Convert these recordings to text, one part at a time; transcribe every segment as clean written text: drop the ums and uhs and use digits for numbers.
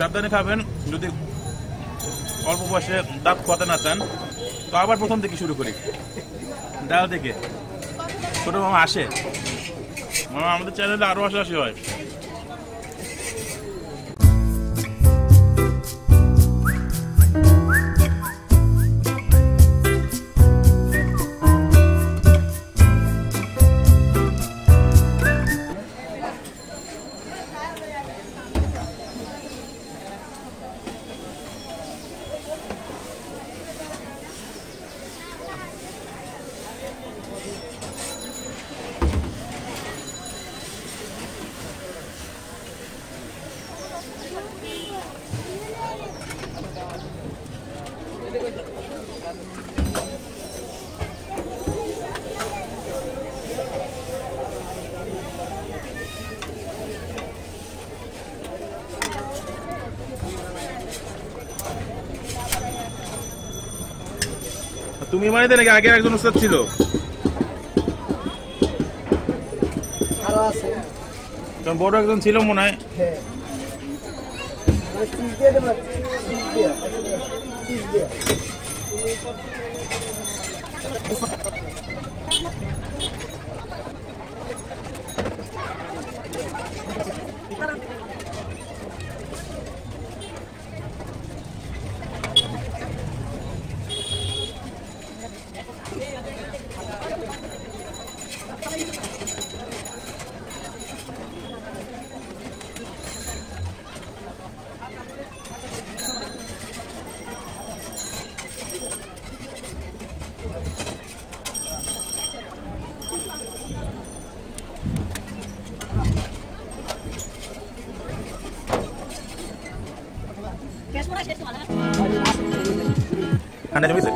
সাবধানে খাবেন যদি অল্প বয়সে দাঁত খোয়াতে না চান। তো আবার প্রথম থেকে শুরু করি, ডাল থেকে। ছোট মামা আসে, মামা আমাদের চ্যানেলে আরো আসি হয়। তুমি মানে তো নাকি আগের একজন উস্তাদ ছিল? বড় একজন ছিল মনে হয়। Anda cuma bisa.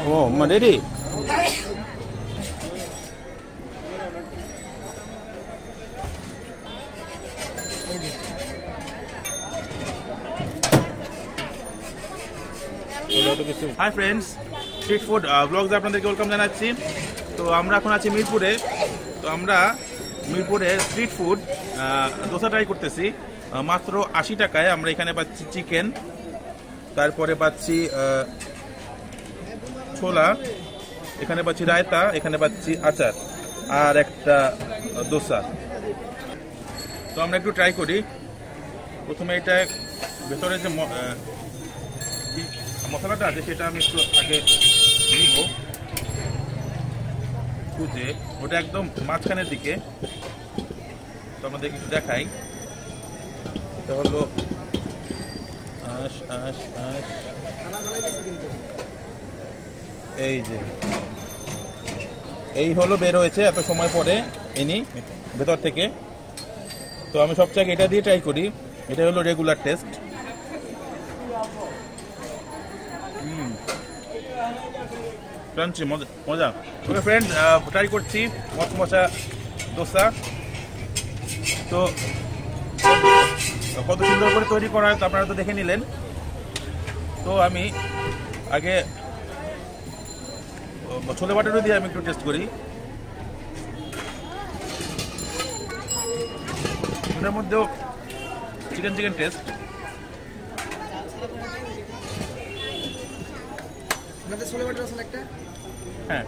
Oh, Madedi. Hi friends, street food vlogs আপনাদেরকে ওয়েলকাম জানাচ্ছি। তো আমরা এখন আছি মিরপুরে। তো আমরা মিরপুরে স্ট্রিট ফুড দোসা ট্রাই করতেছি মাত্র 80 টাকায়। আমরা এখানে পাচ্ছি চিকেন, তারপরে পাচ্ছি ছোলা, এখানে পাচ্ছি রায়তা, এখানে পাচ্ছি আচার আর একটা দোসা। তো আমরা একটু ট্রাই করি। প্রথমে এটা ভেতরে যে মশলাটা আছে সেটা আমি একটু আগে নিব খুঁজে, ওটা একদম মাঝখানের দিকে। তো আমাদের একটু দেখাই। এটা হলো এই যে এই হলো বের হয়েছে এত সময় পরে ইনি ভেতর থেকে। তো আমি সবচেয়ে এটা দিয়ে ট্রাই করি, এটা হলো রেগুলার টেস্ট। ক্রাঞ্চি মজা। ওকে ফ্রেন্ড, ট্রাই করছি মশা দোসা। তো কত সুন্দর করে তৈরি করা হয় তো আপনারা তো দেখে নিলেন। তো আমি আগে ছোলে বাটারও দিয়ে আমি একটু টেস্ট করি। এটার মধ্যেও চিকেন টেস্ট। হ্যাঁ,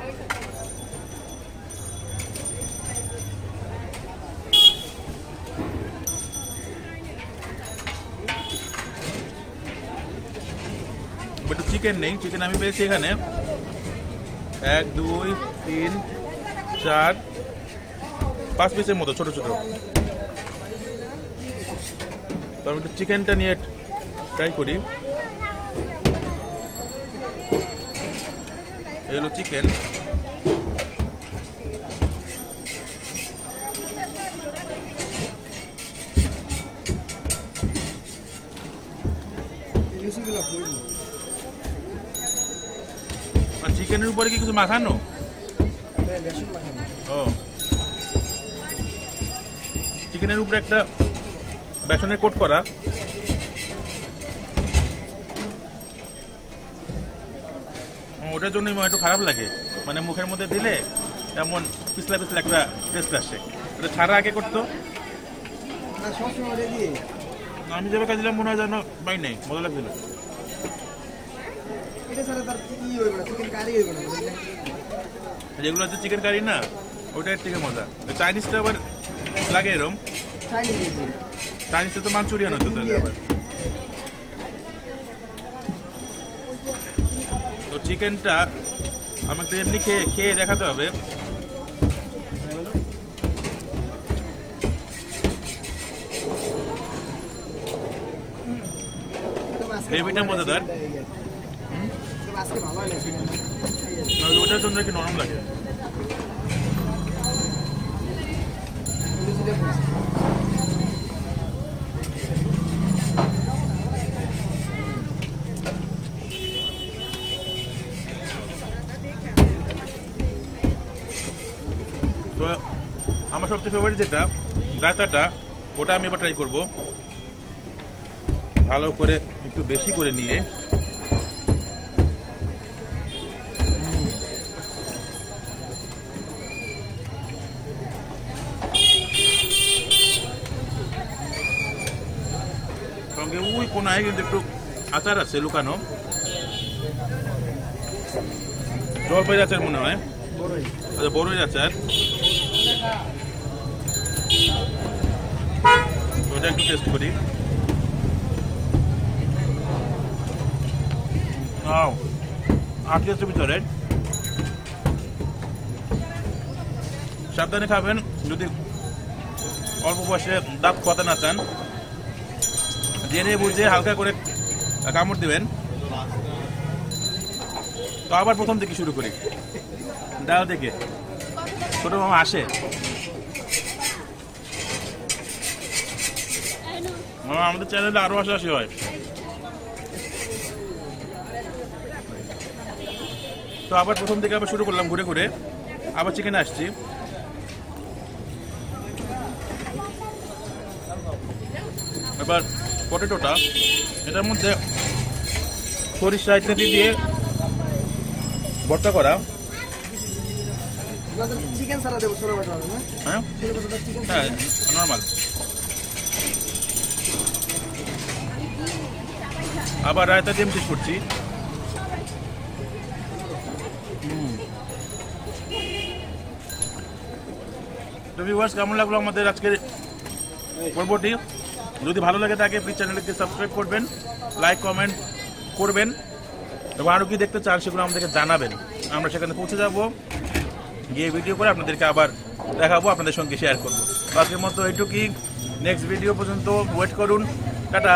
বাট চিকেন নেই। চিকেন আমি পেয়েছি এখানে 1 2 3 4 5 পিসের মতো ছোট ছোট। তো আমি একটু চিকেনটা নিয়ে ট্রাই করি। এই হলো চিকেন। চিকেনের উপরে কি কিছু মাখানো? ও, চিকেনের উপরে একটা বেসনের কোট করা। ওটার জন্য একটু খারাপ লাগে, মানে মুখের মধ্যে দিলে এমন পিছলা পিছলা একটা টেস্ট আসে। ওটা ছাড়া আগে করতো, আমি যেভাবে কাজ দিলাম মনে হয় যেন পাই নাই, মজা লাগছিল। যেগুলো হচ্ছে চিকেন কারি না, ওটার থেকে মজা। চাইনিজটা আবার লাগে এরকম, চাইনিজটা তো মাঞ্চুরিয়ান হতো তাহলে আবার। তো চিকেনটা আমাকে এমনি খেয়ে দেখাতে হবে। গ্রেভিটা মজাদার, ওটার জন্য একটু নরম লাগে। তো আমার সবচেয়ে ফেভারিট যেটা রায়তাটা, ওটা আমি এবার ট্রাই করবো ভালো করে, একটু বেশি করে নিয়ে। সঙ্গে ওই কোনায় কিন্তু একটু আচার আছে লুকানো, জলপাইয়ের আচার মনে হয়, বড়ই আচার। ওটা একটু টেস্ট করি। আটকেছে ভিতরে, সাবধানে খাবেন যদি অল্প বয়সে দাঁত খোয়াতে না চান। জেনে বুঝে হালকা করে কামড় দিবেন। তো আবার প্রথম থেকে শুরু করি, ডাল থেকে। ছোট মামা আসে, মামা আমাদের চ্যানেলে আরো আসা হয়। তো আবার প্রথম থেকে আবার শুরু করলাম ঘুরে ঘুরে, আবার চিকেনে আসছি। এবার পটেটোটা, এটার মধ্যে সরিষা ইত্যাদি দিয়ে ভর্তা করা। হ্যাঁ হ্যাঁ, নর্মাল। আবার রায়তা দিয়ে শেষ করছি। তো ভিউয়ার্স, কেমন লাগলো আমাদের আজকের পর্বটি? যদি ভালো লাগে থাকে প্লিজ চ্যানেলকে সাবস্ক্রাইব করবেন, লাইক কমেন্ট করবেন, এবং আরও কি দেখতে চান সেগুলো আমাদেরকে জানাবেন। আমরা সেখানে পৌঁছে যাব, গিয়ে ভিডিও করে আপনাদেরকে আবার দেখাবো, আপনাদের সঙ্গে শেয়ার করবো। আজকের মতো এইটুকুই। নেক্সট ভিডিও পর্যন্ত ওয়েট করুন। টাটা।